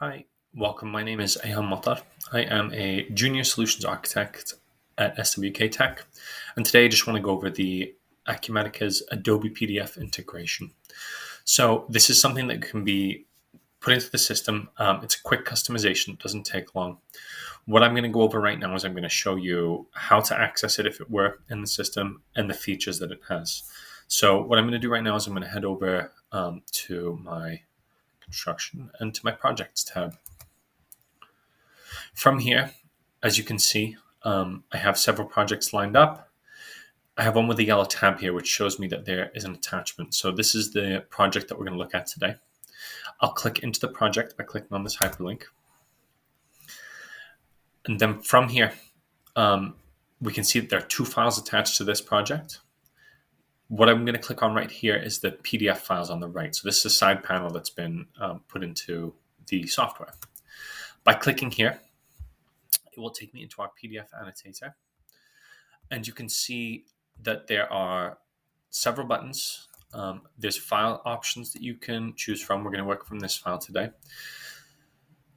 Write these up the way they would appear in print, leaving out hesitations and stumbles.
Hi, welcome. My name is Ayham Mattar. I am a junior solutions architect at SWK Tech, and today I just want to go over the Acumatica's Adobe PDF integration. So this is something that can be put into the system. It's a quick customization; it doesn't take long. What I'm going to go over right now is I'm going to show you how to access it if it were in the system and the features that it has. So what I'm going to do right now is I'm going to head over to my construction and to my projects tab. From here, as you can see, I have several projects lined up. I have one with a yellow tab here, which shows me that there is an attachment. So this is the project that we're going to look at today. I'll click into the project by clicking on this hyperlink. And then from here, we can see that there are two files attached to this project. What I'm going to click on right here is the PDF files on the right. So this is a side panel that's been put into the software. By clicking here, it will take me into our PDF annotator. And you can see that there are several buttons. There's file options that you can choose from. We're going to work from this file today.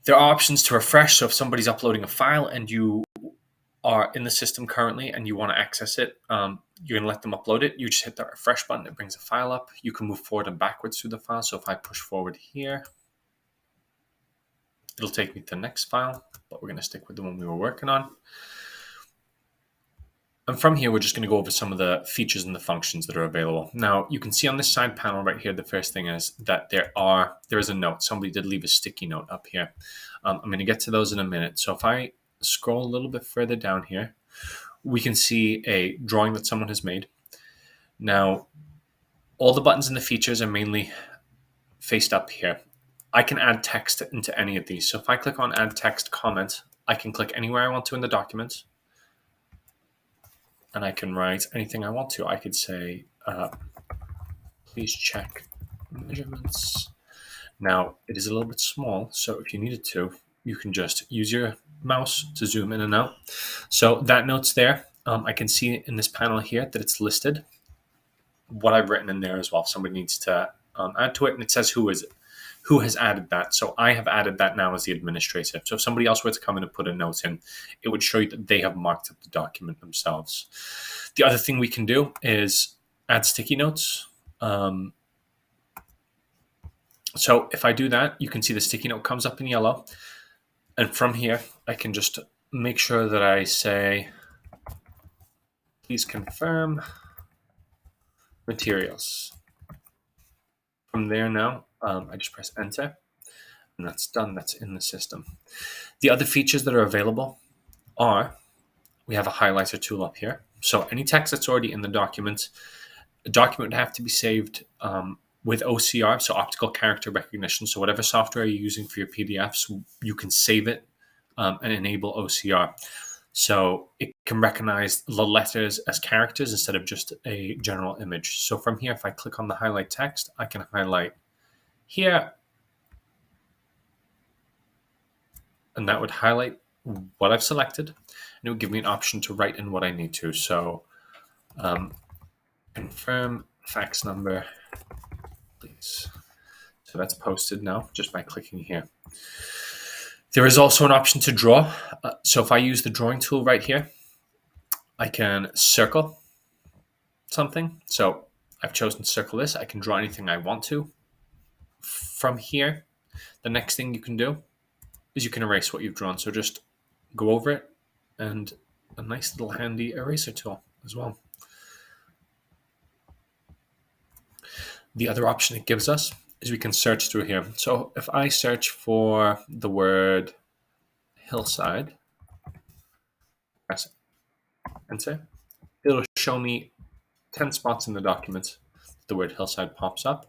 There are options to refresh. So if somebody's uploading a file and you are in the system currently and you want to access it, you're going to let them upload it. You just hit the refresh button. It brings a file up. You can move forward and backwards through the file. So if I push forward here, it'll take me to the next file, but we're going to stick with the one we were working on. And from here, we're just going to go over some of the features and the functions that are available. Now, you can see on this side panel right here, the first thing is that there is a note. Somebody did leave a sticky note up here. I'm going to get to those in a minute. So if I scroll a little bit further down here, we can see a drawing that someone has made. Now, all the buttons and the features are mainly faced up here. I can add text into any of these. So if I click on Add Text Comment, I can click anywhere I want to in the document. And I can write anything I want to. I could say, please check measurements. Now, it is a little bit small, so if you needed to, you can just use your mouse to zoom in and out. So that note's there. I can see in this panel here that it's listed what I've written in there as well. If somebody needs to add to it, and it says who has added that. So I have added that now as the administrator. So if somebody else were to come in and put a note in, it would show you that they have marked up the document themselves. The other thing we can do is add sticky notes. So if I do that, you can see the sticky note comes up in yellow. And from here, I can just make sure that I say, please confirm materials. From there now, I just press enter, and that's done. That's in the system. The other features that are available are, we have a highlighter tool up here. So any text that's already in the document would have to be saved with OCR, so optical character recognition. So whatever software you're using for your PDFs, you can save it and enable OCR. So it can recognize the letters as characters instead of just a general image. So from here, if I click on the highlight text, I can highlight here, and that would highlight what I've selected, and it would give me an option to write in what I need to. So confirm fax number, please. So that's posted now just by clicking here. There is also an option to draw. So if I use the drawing tool right here, I can circle something. So I've chosen to circle this. I can draw anything I want to. From here, the next thing you can do is you can erase what you've drawn. So just go over it, and a nice little handy eraser tool as well. The other option it gives us is we can search through here. So if I search for the word hillside, press enter, it'll show me 10 spots in the document. The word hillside pops up.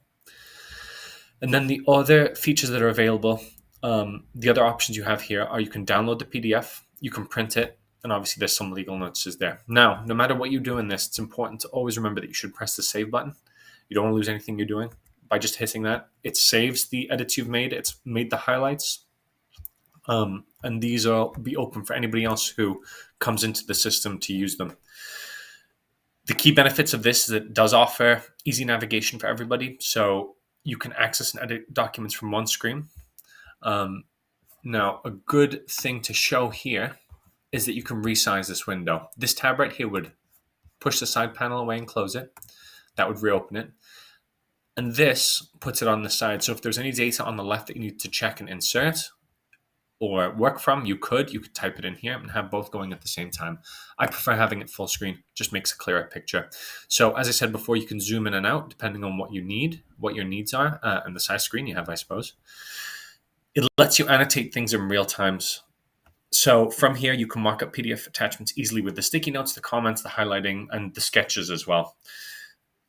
And then the other features that are available, the other options you have here are you can download the PDF, you can print it, and obviously there's some legal notices there. Now, no matter what you do in this, it's important to always remember that you should press the save button. You don't want to lose anything you're doing. By just hitting that, it saves the edits you've made. It's made the highlights. And these will be open for anybody else who comes into the system to use them. The key benefits of this is it does offer easy navigation for everybody. So you can access and edit documents from one screen. Now, a good thing to show here is that you can resize this window. This tab right here would push the side panel away and close it. That would reopen it. And this puts it on the side. So if there's any data on the left that you need to check and insert or work from, you could type it in here and have both going at the same time. I prefer having it full screen, just makes a clearer picture. So as I said before, you can zoom in and out depending on what you need, what your needs are, and the size screen you have, I suppose. It lets you annotate things in real times. So from here, you can mark up PDF attachments easily with the sticky notes, the comments, the highlighting, and the sketches as well.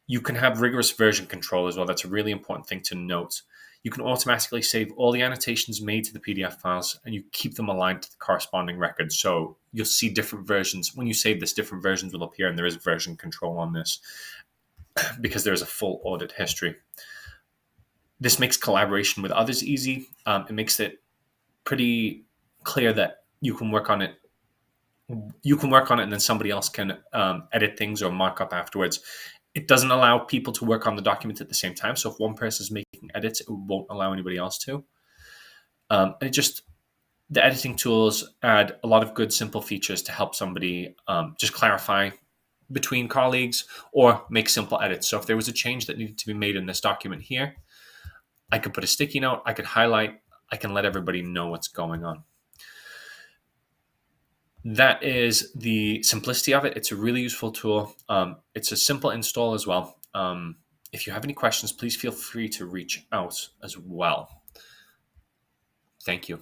You can have rigorous version control as well. That's a really important thing to note. You can automatically save all the annotations made to the PDF files, and you keep them aligned to the corresponding records. So you'll see different versions. When you save this, different versions will appear, and there is version control on this because there's a full audit history. This makes collaboration with others easy. It makes it pretty clear that you can work on it. You can work on it, and then somebody else can edit things or mark up afterwards. It doesn't allow people to work on the document at the same time. So if one person is making edits, it won't allow anybody else to. And the editing tools add a lot of good, simple features to help somebody just clarify between colleagues or make simple edits. So if there was a change that needed to be made in this document here, I could put a sticky note, I could highlight, I can let everybody know what's going on. That is the simplicity of it. It's a really useful tool. It's a simple install as well. If you have any questions, please feel free to reach out as well. Thank you.